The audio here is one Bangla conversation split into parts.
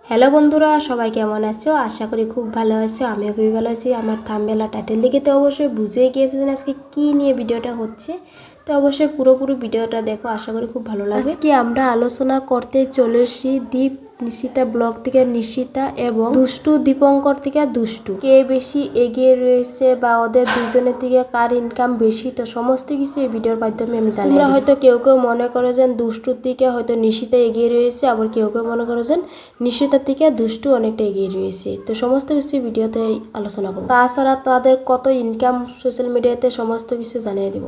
হ্যালো বন্ধুরা, সবাই কেমন আছো? আশা করি খুব ভালো আছো। আমিও খুবই ভালো আছি। আমার থাম্বনেল আর টাইটেল দেখে তো অবশ্যই বুঝে গিয়েছেন আজকে কি নিয়ে ভিডিওটা হচ্ছে। তো অবশ্যই পুরোপুরি ভিডিওটা দেখো, আশা করি খুব ভালো লাগবে। আজকে আমরা আলোচনা করতে চলেছি দীপ নিশিতা ব্লগ থেকে নিশিতা এবং দুষ্টু দীপঙ্কর থেকে দুষ্টু কে বেশি এগিয়ে রয়েছে বা ওদের দুজনের থেকে কার ইনকাম বেশি, তো সমস্ত কিছু এই ভিডিওর মাধ্যমে আমি জানি। তোমরা হয়তো কেউ কেউ মনে করো যে দুষ্টুর দিকে হয়তো নিশিতা এগিয়ে রয়েছে, আবার কেউ কেউ মনে করো যে নিশিতার থেকে দুষ্টু অনেকটা এগিয়ে রয়েছে। তো সমস্ত কিছু ভিডিওতে আলোচনা করব। তাছাড়া তাদের কত ইনকাম সোশ্যাল মিডিয়াতে সমস্ত কিছু জানিয়ে দিব।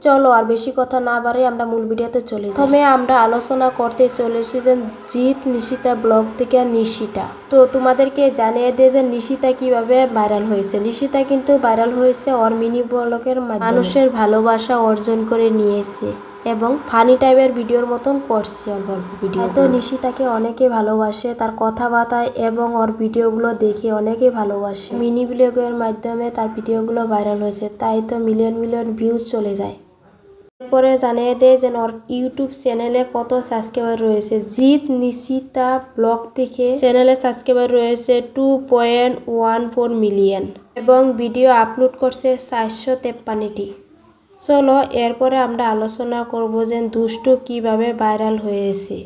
চলো আর বেশি কথা না বাড়াই আমরা মূল ভিডিওতে চলে যাই। প্রথমে আমরা আলোচনা করতে চলেছি যে জিৎ নিশিতা ব্লগ থেকে নিশিতা। তো তোমাদেরকে জানিয়ে দিয়ে যে নিশিতা কিভাবে ভাইরাল হয়েছে। নিশিতা কিন্তু ভাইরাল হয়েছে ওর মিনি ব্লগের মাধ্যমে, মানুষের ভালোবাসা অর্জন করে নিয়েছে এবং ফানি টাইপের ভিডিওর মতন করছে অল্প অল্প ভিডিও। তো নিশিতাকে অনেকে ভালোবাসে, তার কথাবার্তা এবং ওর ভিডিওগুলো দেখে অনেকে ভালোবাসে। মিনি ব্লগের মাধ্যমে তার ভিডিওগুলো ভাইরাল হয়েছে, তাই তো মিলিয়ন মিলিয়ন ভিউজ চলে যায়। এরপরে জানিয়ে দেয় যে ওর ইউটিউব চ্যানেলে কত সাবস্ক্রাইবার রয়েছে। জিৎ নিশিতা ব্লগ থেকে চ্যানেলে সাবস্ক্রাইবার রয়েছে 2.14 মিলিয়ন এবং ভিডিও আপলোড করছে 453টি। চলো এরপরে আমরা আলোচনা করব যে দুষ্টু কিভাবে ভাইরাল হয়েছে।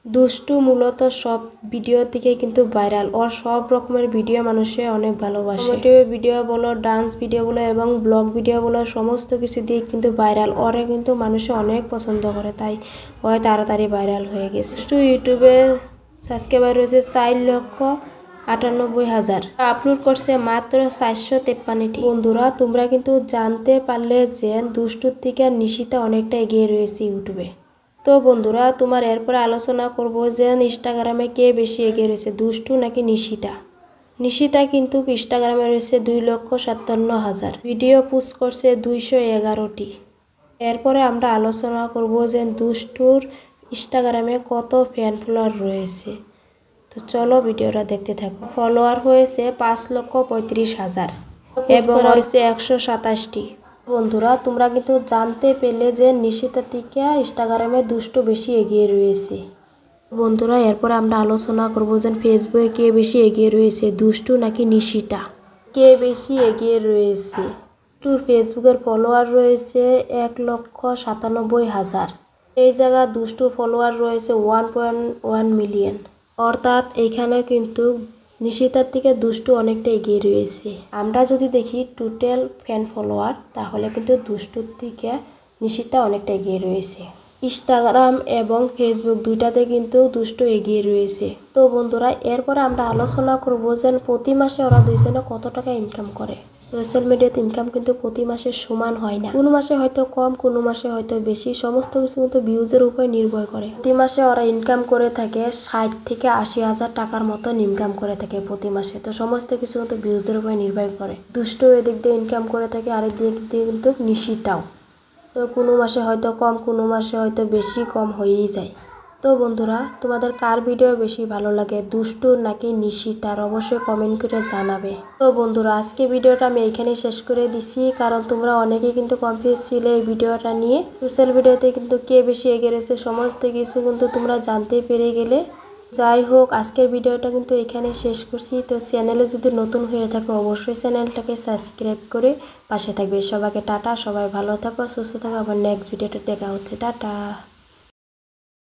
দুষ্টু মূলত সব ভিডিও থেকে কিন্তু ভাইরাল, ওর সব রকমের ভিডিও মানুষে অনেক ভালোবাসে। মোটিভ ভিডিও বলো, ডান্স ভিডিও বলো এবং ব্লগ ভিডিও বলো, সমস্ত কিছু দিয়ে কিন্তু ভাইরাল। ওরে কিন্তু মানুষে অনেক পছন্দ করে, তাই ও তাড়াতাড়ি ভাইরাল হয়ে গেছে। দুষ্টু ইউটিউবে সাবস্ক্রাইবার রয়েছে 4,98,000, আপলোড করছে মাত্র 453টি। বন্ধুরা তোমরা কিন্তু জানতে পারলে যে দুষ্টুর থেকে নিশিতা অনেকটা এগিয়ে রয়েছে ইউটিউবে। তো বন্ধুরা তোমার এরপরে আলোচনা করব যে ইনস্টাগ্রামে কে বেশি এগিয়ে রয়েছে, দুষ্টু নাকি নিশিতা। নিশিতা কিন্তু ইনস্টাগ্রামে রয়েছে 2,57,000, ভিডিও পোস্ট করছে 211টি। এরপরে আমরা আলোচনা করব যে দুষ্টুর ইনস্টাগ্রামে কত ফ্যান ফলোয়ার রয়েছে। তো চলো ভিডিওটা দেখতে থাকো। ফলোয়ার হয়েছে 5,35,000 এবং রয়েছে 127টি। বন্ধুরা তোমরা কিন্তু জানতে পেলে যে নিশিতা থেকে ইনস্টাগ্রামে দুষ্টু বেশি এগিয়ে রয়েছে। বন্ধুরা এরপরে আমরা আলোচনা করব যে ফেসবুকে কে বেশি এগিয়ে রয়েছে, দুষ্টু নাকি নিশিতা। কে বেশি এগিয়ে রয়েছে? দুষ্টুর ফেসবুকের ফলোয়ার রয়েছে 1,97,000। এই জায়গা দুষ্টুর ফলোয়ার রয়েছে 1.1 মিলিয়ন, অর্থাৎ এখানে কিন্তু নিশিতার থেকে দুষ্টু অনেকটা এগিয়ে রয়েছে। আমরা যদি দেখি টোটাল ফ্যান ফলোয়ার, তাহলে কিন্তু দুষ্টুর থেকে নিশিতা অনেকটা এগিয়ে রয়েছে। ইনস্টাগ্রাম এবং ফেসবুক দুইটাতে কিন্তু দুষ্টু এগিয়ে রয়েছে। তো বন্ধুরা এরপরে আমরা আলোচনা করব যে প্রতি মাসে ওরা দুইজনে কত টাকা ইনকাম করে। সোশ্যাল মিডিয়াতে ইনকাম কিন্তু প্রতি মাসে সমান হয় না, কোনো মাসে হয়তো কম, কোনো মাসে হয়তো বেশি, সমস্ত কিছু কিন্তু ভিউজের উপর নির্ভর করে। প্রতি মাসে ওরা ইনকাম করে থাকে 60 থেকে 80,000 টাকার মতন ইনকাম করে থাকে প্রতি মাসে। তো সমস্ত কিছু কিন্তু ভিউজের উপর নির্ভর করে। দুষ্টু এদিক দিয়ে ইনকাম করে থাকে, আরেক দিক দিয়ে কিন্তু নিশিতাও। তো কোনো মাসে হয়তো কম, কোনো মাসে হয়তো বেশি কম হয়েই যায়। তো বন্ধুরা তোমাদের কার ভিডিও বেশি ভালো লাগে, দুষ্টু নাকি নিশিতার, অবশ্যই কমেন্ট করে জানাবে। তো বন্ধুরা আজকে ভিডিওটা আমি এখানেই শেষ করে দিছি, কারণ তোমরা অনেকেই কিন্তু কনফিউজ ছিলে এই ভিডিওটা নিয়ে। সোশ্যাল মিডিয়াতে কিন্তু কে বেশি এগিয়ে রয়েছে সমস্ত কিছু কিন্তু তোমরা জানতে পেরে গেলে। যাই হোক আজকের ভিডিওটা কিন্তু এখানে শেষ করছি। তো চ্যানেলে যদি নতুন হয়ে থাকো অবশ্যই চ্যানেলটাকে সাবস্ক্রাইব করে পাশে থাকবে। সবাইকে টাটা, সবাই ভালো থাকো, সুস্থ থাকো। আবার নেক্সট ভিডিওটা দেখা হচ্ছে। টাটা।